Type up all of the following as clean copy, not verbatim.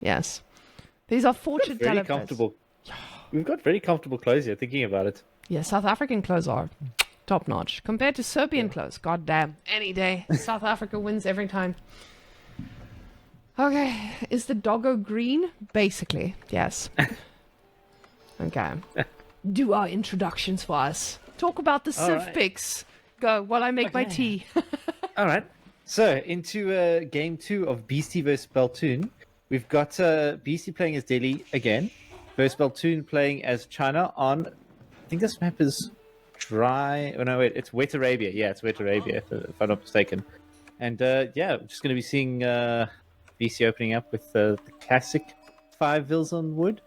Yes. These are fortune Very teller pets. comfortable. We've got very comfortable clothes here, thinking about it. Yeah, South African clothes are top notch. Compared to Serbian clothes, god damn. Any day. South Africa wins every time. Okay, is the doggo green? Basically, yes. Okay. Do our introductions for us. Talk about the Civ right. picks. Go while I make my tea. All right. So, into game 2 of Beasty versus Baltune. We've got Beasty playing as Delhi again, versus Baltune playing as China on, I think this map is dry. Oh, no, wait, it's Wet Arabia. Yeah, it's Wet Arabia, if I'm not mistaken. And yeah, we're just going to be seeing Beasty opening up with the classic 5 vills on wood,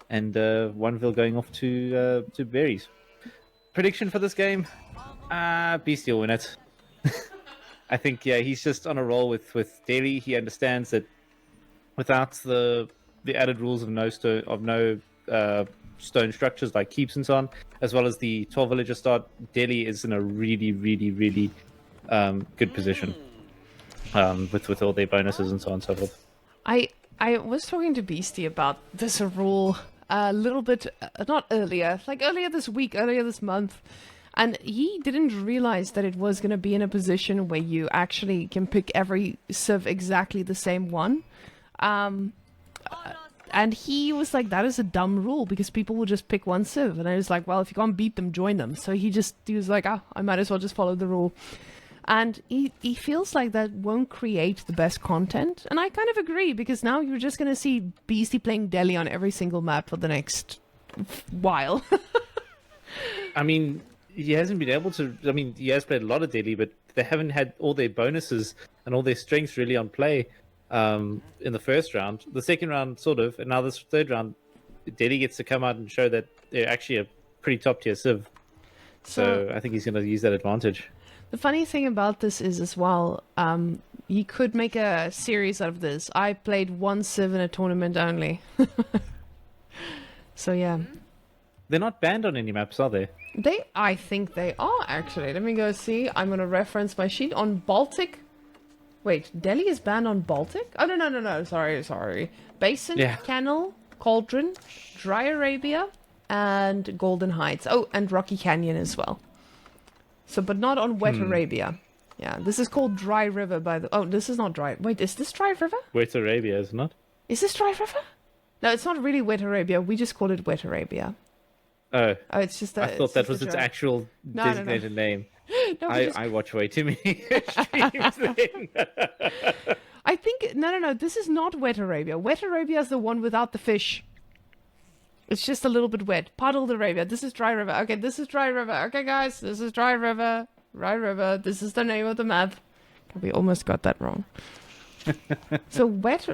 and 1 vill going off to berries. Prediction for this game? Beasty will win it. I think, yeah, he's just on a roll with Delhi. He understands that without the added rules of no stone structures like keeps and so on, as well as the 12 villager start, Delhi is in a really, really, really good position with all their bonuses and so on and so forth. I was talking to Beastie about this rule a little bit, not earlier, like earlier this week, earlier this month, and he didn't realize that it was going to be in a position where you actually can pick every civ exactly the same one. And he was like, that is a dumb rule because people will just pick one civ. And I was like, well, if you can't beat them, join them. So he was like, I might as well just follow the rule. And he feels like that won't create the best content. And I kind of agree, because now you're just going to see Beastie playing Delhi on every single map for the next while. I mean, he hasn't been able to. I mean, he has played a lot of Delhi, but they haven't had all their bonuses and all their strengths really on play in the first round. The second round, sort of, and now this third round, Delhi gets to come out and show that they're actually a pretty top tier civ. So I think he's going to use that advantage. The funny thing about this is as well, you could make a series out of this. I played one civ in a tournament only. So yeah. They're not banned on any maps, are they? I think they are, actually. Let me go see. I'm going to reference my sheet on Baltic. Wait, Delhi is banned on Baltic? Oh, no. Sorry. Basin, Canal, Cauldron, Dry Arabia, and Golden Heights. Oh, and Rocky Canyon as well. So, but not on Wet Arabia. Yeah, this is called Dry River by the... Oh, this is not Dry... Wait, is this Dry River? Wet Arabia, is it not? Is this Dry River? No, it's not really Wet Arabia. We just call it Wet Arabia. Oh, it's just I thought that was its actual designated name. No, I watch way too many streams then. I think... No. This is not Wet Arabia. Wet Arabia is the one without the fish. It's just a little bit wet. Puddled Arabia. This is Dry River. Okay, this is Dry River. Okay, guys, this is Dry River. Dry River. This is the name of the map. We almost got that wrong. So Wet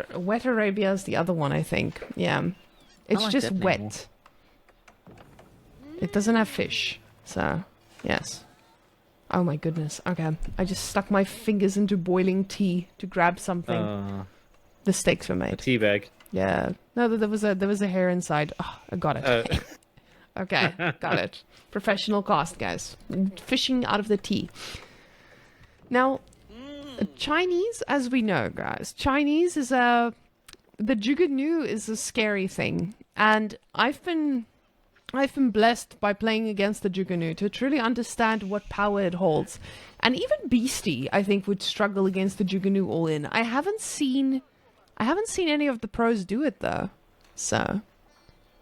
Arabia is the other one, I think. Yeah. It's like just that name wet. more. It doesn't have fish. So, yes. Oh my goodness. Okay. I just stuck my fingers into boiling tea to grab something. The steaks were made. Tea bag. Yeah. No, there was a hair inside. Oh, I got it. Okay, got it. Professional cast, guys. Fishing out of the tea. Now, Chinese, as we know, guys, Chinese is the Juganu is a scary thing, and I've been blessed by playing against the Juganu to truly understand what power it holds, and even Beastie, I think, would struggle against the Juganu all in. I haven't seen any of the pros do it though, so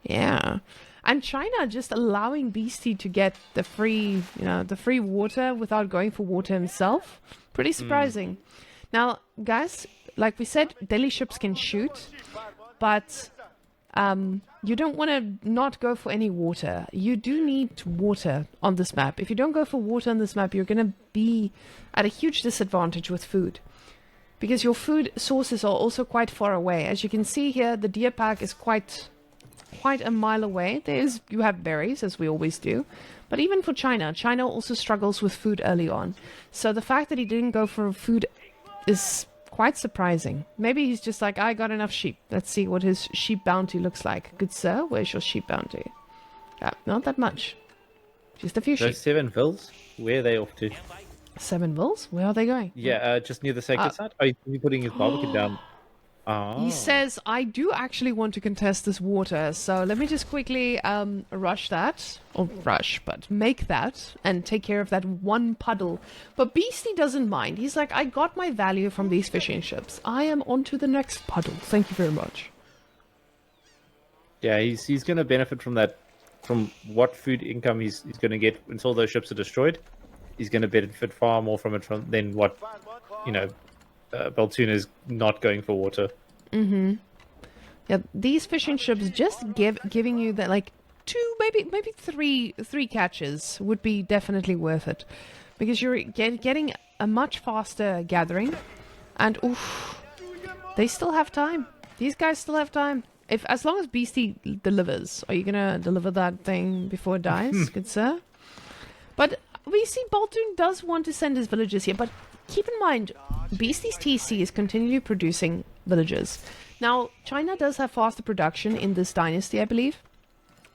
yeah. And China just allowing Beastie to get the free water without going for water himself. Pretty surprising. Now, guys, like we said, Delhi ships can shoot, but you don't want to not go for any water. You do need water on this map. If you don't go for water on this map, you're going to be at a huge disadvantage with food, because your food sources are also quite far away. As you can see here, the deer pack is quite a mile away. You have berries, as we always do. But even for China also struggles with food early on. So the fact that he didn't go for food is quite surprising. Maybe he's just like, I got enough sheep. Let's see what his sheep bounty looks like. Good sir, where's your sheep bounty? Not that much. Just a few sheep. Those 7 vills, where are they off to? 7 vills? Where are they going? Yeah, just near the sacred site. Oh, he's putting his barbecue down. Oh. He says, I do actually want to contest this water, so let me just quickly rush that. Or rush, but make that and take care of that one puddle. But Beasty doesn't mind. He's like, I got my value from these fishing ships. I am on to the next puddle. Thank you very much. Yeah, he's going to benefit from that, from what food income he's going to get until those ships are destroyed. He's going to benefit far more from it than what, Baltune is not going for water. Mm-hmm. Yeah, these fishing ships just giving you that, like, two, maybe three catches would be definitely worth it, because you're getting a much faster gathering, and oof, they still have time. These guys still have time. As long as Beasty delivers, are you gonna deliver that thing before it dies, good sir? But we see Baltune does want to send his villagers here, but keep in mind, Beasty's TC is continually producing villagers. Now, China does have faster production in this dynasty, I believe.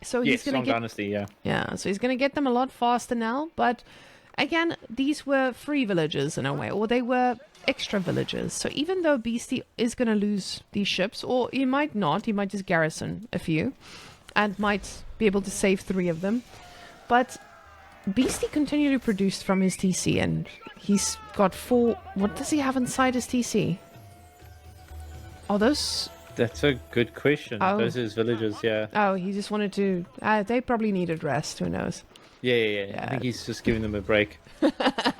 So he's gonna get dynasty, yeah. Yeah, so he's gonna get them a lot faster now. But again, these were free villagers in a way, or they were extra villagers. So even though Beasty is gonna lose these ships, or he might not, he might just garrison a few, and might be able to save 3 of them. But Beasty continually produced from his TC, and he's got 4. What does he have inside his TC? Are those? That's a good question. Oh. Those are his villagers, yeah. Oh, he just wanted to. They probably needed rest. Who knows? Yeah. I think he's just giving them a break.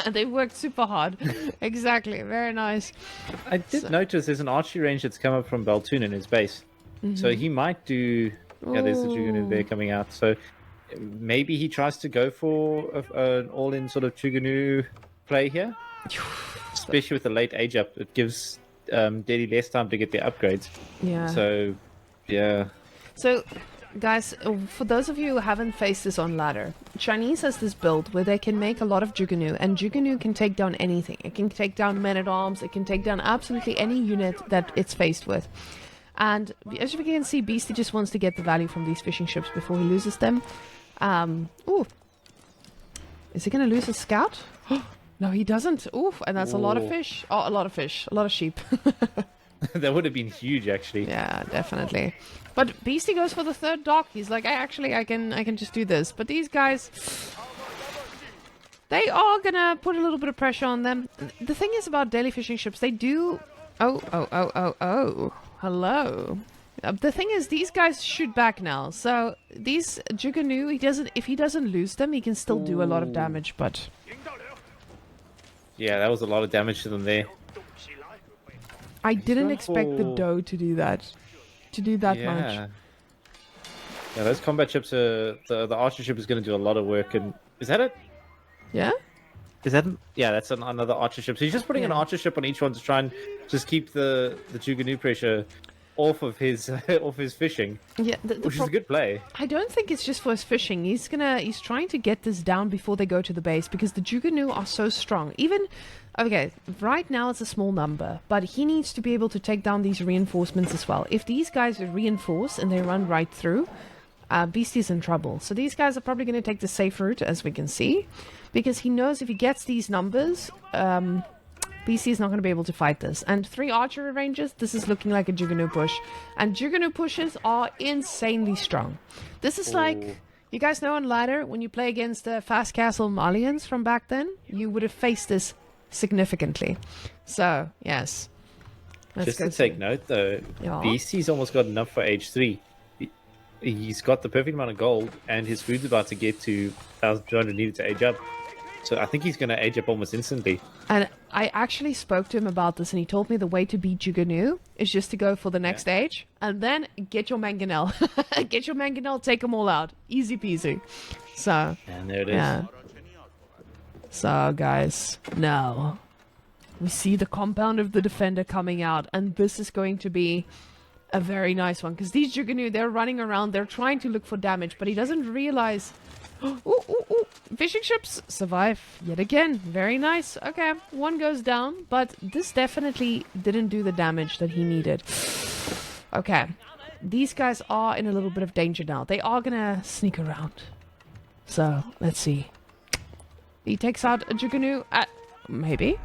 They worked super hard. Exactly. Very nice. I did notice there's an archery range that's come up from Baltune in his base. So he might do... Yeah, there's the Jugunu there coming out. So maybe he tries to go for an all-in sort of Jugunu play here. Especially with the late age up. It gives Delhi less time to get their upgrades. Yeah. So, yeah. So, guys, for those of you who haven't faced this on ladder, Chinese has this build where they can make a lot of Jugunu, and Jugunu can take down anything. It can take down men-at-arms, it can take down absolutely any unit that it's faced with. And as you can see, Beasty just wants to get the value from these fishing ships before he loses them. Ooh. Is he going to lose his scout? No, he doesn't. Oof, and that's a lot of fish. Oh, a lot of fish. A lot of sheep. That would have been huge, actually. Yeah, definitely. But Beasty goes for the 3rd dock. He's like, I can just do this. But these guys, they are gonna put a little bit of pressure on them. The thing is about daily fishing ships, they do. Oh. Hello. The thing is, these guys shoot back now. So these Jugunu, if he doesn't lose them, he can still do a lot of damage. But yeah, that was a lot of damage to them there. I didn't expect the doe to do that. Much. Yeah, those combat ships are... The archer ship is going to do a lot of work. And is that it? Yeah? Is that... Yeah, that's another archer ship. So he's just putting an archer ship on each one to try and just keep the Jugunu pressure off of his fishing. Yeah, which is a good play. I don't think it's just for his fishing. He's trying to get this down before they go to the base, because the Jugunu are so strong. Okay, right now it's a small number, but he needs to be able to take down these reinforcements as well. If these guys reinforce and they run right through, Beasty's in trouble. So these guys are probably going to take the safe route, as we can see, because he knows if he gets these numbers, Beasty is not going to be able to fight this. And 3 archery ranges, this is looking like a Jugunu push. And Jugunu pushes are insanely strong. This is like, you guys know on ladder, when you play against the Fast Castle Malians from back then, you would have faced this significantly. So, yes. Just to take note, though, Beasty's almost got enough for age 3. He's got the perfect amount of gold, and his food's about to get to 1,200 needed to age up. So I think he's going to age up almost instantly. And I actually spoke to him about this, and he told me the way to beat Jugunu is just to go for the next age, and then get your mangonel. Get your mangonel, take them all out. Easy peasy. So, and there it is. Yeah. So, guys, now we see the compound of the defender coming out, and this is going to be a very nice one, because these Jugunu, they're running around, they're trying to look for damage, but he doesn't realize... Ooh. Fishing ships survive yet again. Very nice. Okay, one goes down, but this definitely didn't do the damage that he needed. Okay, these guys are in a little bit of danger now. They are gonna sneak around. So, let's see. He takes out a Jugunu. Maybe.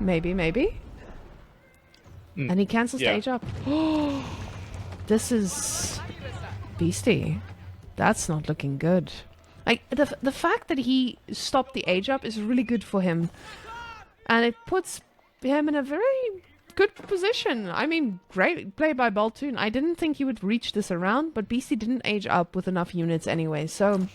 And he cancels the age up. This is Beasty. That's not looking good. Like, the fact that he stopped the age up is really good for him. And it puts him in a very good position. I mean, great play by Baltune. I didn't think he would reach this around, but Beasty didn't age up with enough units anyway. So,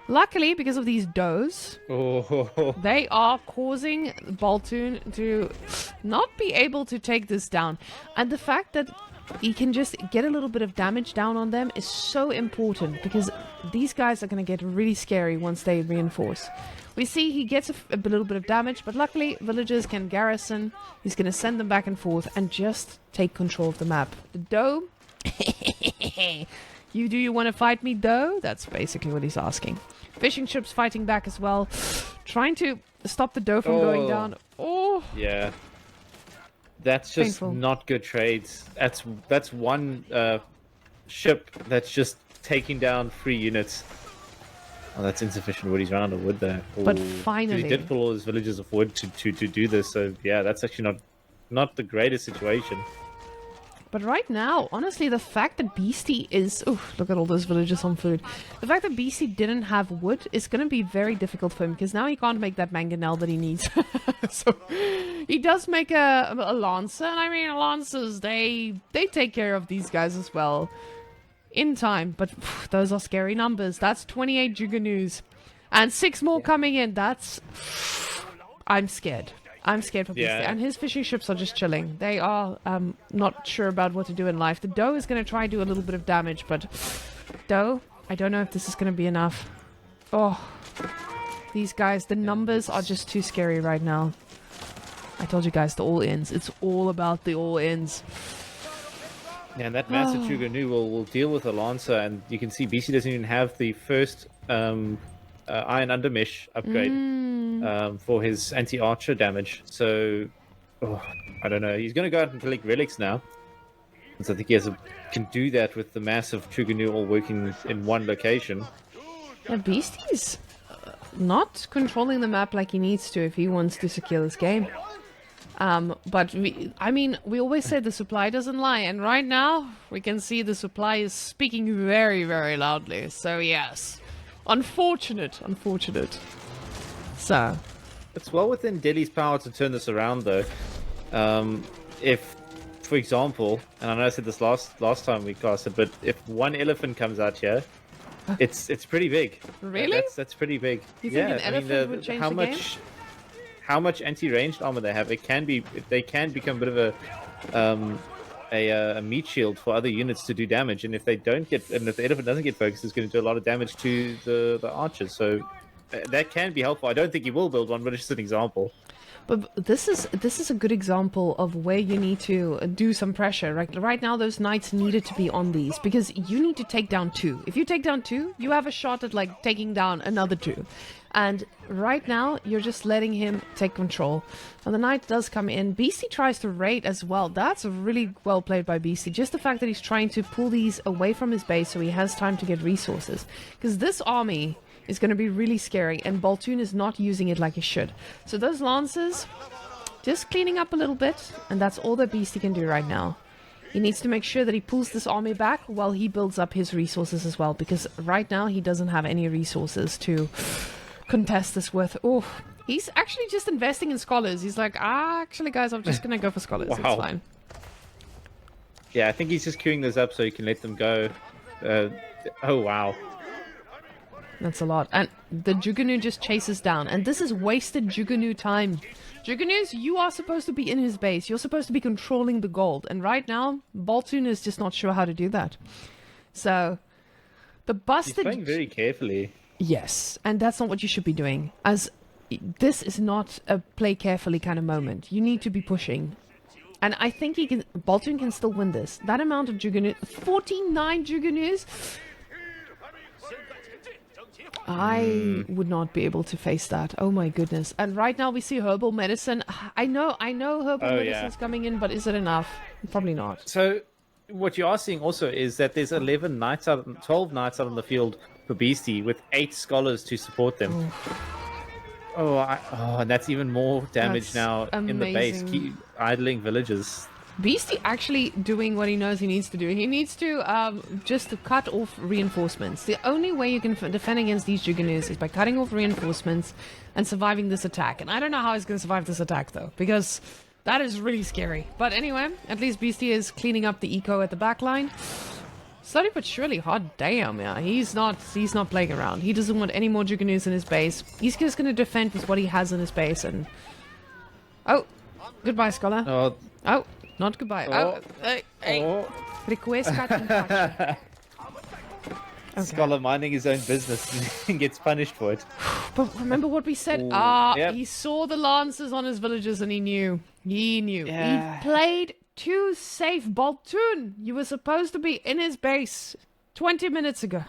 luckily, because of these does, they are causing Baltune to not be able to take this down. And the fact that he can just get a little bit of damage down on them is so important, because these guys are going to get really scary once they reinforce. We see he gets a little bit of damage, but luckily villagers can garrison. He's going to send them back and forth and just take control of the map. The doe, you want to fight me, doe? That's basically what he's asking. Fishing ships fighting back as well, trying to stop the doe from going down. Oh, yeah. That's just painful. Not good trades. That's one ship that's just taking down 3 units. Oh, that's insufficient wood. He's run out of wood there. But Ooh. finally, He did pull all his villages of wood to do this. So yeah, that's actually not the greatest situation. But right now, honestly, the fact that Beasty is... Oh, look at all those villagers on food. The fact that Beasty didn't have wood is going to be very difficult for him, because now he can't make that mangonel that he needs. So he does make a lancer, and I mean, lancers, they take care of these guys as well in time. But those are scary numbers. That's 28 Juganoos. And 6 more coming in. That's... I'm scared. I'm scared for Beasty. And his fishing ships are just chilling. They are not sure about what to do in life. The doe is going to try to do a little bit of damage, but doe, I don't know if this is going to be enough. Oh, these guys, the numbers are just too scary right now. I told you guys, the all-ins. It's all about the all-ins. Yeah, and that massive Juganu will deal with the Lancer, and you can see Beasty doesn't even have the first Iron Undermesh upgrade for his anti-archer damage. So, I don't know. He's going to go out and collect relics now. So I think he can do that with the massive Juganu all working in one location. Yeah, Beasty's not controlling the map like he needs to if he wants to secure this game. But we always say the supply doesn't lie, and right now we can see the supply is speaking very, very loudly. So yes, unfortunate. So it's well within Delhi's power to turn this around, though. If, for example, and I know I said this last time we casted, but if one elephant comes out here, it's pretty big. Really? That's pretty big. You think an elephant would change the game? How much anti-ranged armor they have? They can become a bit of a meat shield for other units to do damage. And if the elephant doesn't get focused, it's going to do a lot of damage to the archers. So that can be helpful. I don't think he will build one, but it's just an example. But this is a good example of where you need to do some pressure. Right now, those knights needed to be on these, because you need to take down 2. If you take down 2, you have a shot at like taking down another 2. And right now, you're just letting him take control. And the knight does come in. Beasty tries to raid as well. That's really well played by Beasty. Just the fact that he's trying to pull these away from his base so he has time to get resources. Because this army is going to be really scary, and Baltune is not using it like he should. So those lancers, just cleaning up a little bit, and that's all that Beasty can do right now. He needs to make sure that he pulls this army back while he builds up his resources as well, because right now he doesn't have any resources to contest this with. Oh, he's actually just investing in scholars. He's like, actually, guys, I'm just going to go for scholars. Wow. It's fine. Yeah, I think he's just queuing those up so he can let them go. Oh, wow. That's a lot. And the Juganu just chases down. And this is wasted Juganu time. Juganoos, you are supposed to be in his base. You're supposed to be controlling the gold. And right now, Baltune is just not sure how to do that. So, the busted... He's playing very carefully. Yes, and that's not what you should be doing. As this is not a play carefully kind of moment. You need to be pushing. And I think Baltune can still win this. That amount of Juganu... 49 Juganoos... I would not be able to face that. Oh my goodness. And right now we see herbal medicine. I know herbal medicine's coming in, but is it enough? Probably not. So what you are seeing also is that there's 12 knights out on the field for Beasty with 8 scholars to support them. and that's even more damage That's now in the base. amazing. Keep idling villagers. Beasty actually doing what he knows he needs to do. He needs to just to cut off reinforcements. The only way you can defend against these Juggernautes is by cutting off reinforcements and surviving this attack. And I don't know how he's going to survive this attack, though, because that is really scary. But anyway, at least Beasty is cleaning up the eco at the back line. Slowly but surely, hot damn, yeah. He's not playing around. He doesn't want any more Juggernautes in his base. He's just going to defend with what he has in his base. And oh, goodbye, Scholar. Oh, not goodbye. Hey. Request cut and touch. Okay. Scholar minding his own business and gets punished for it. But remember what we said? Yep. He saw the lances on his villagers and he knew. Yeah. He played too safe. Baltune, you were supposed to be in his base 20 minutes ago.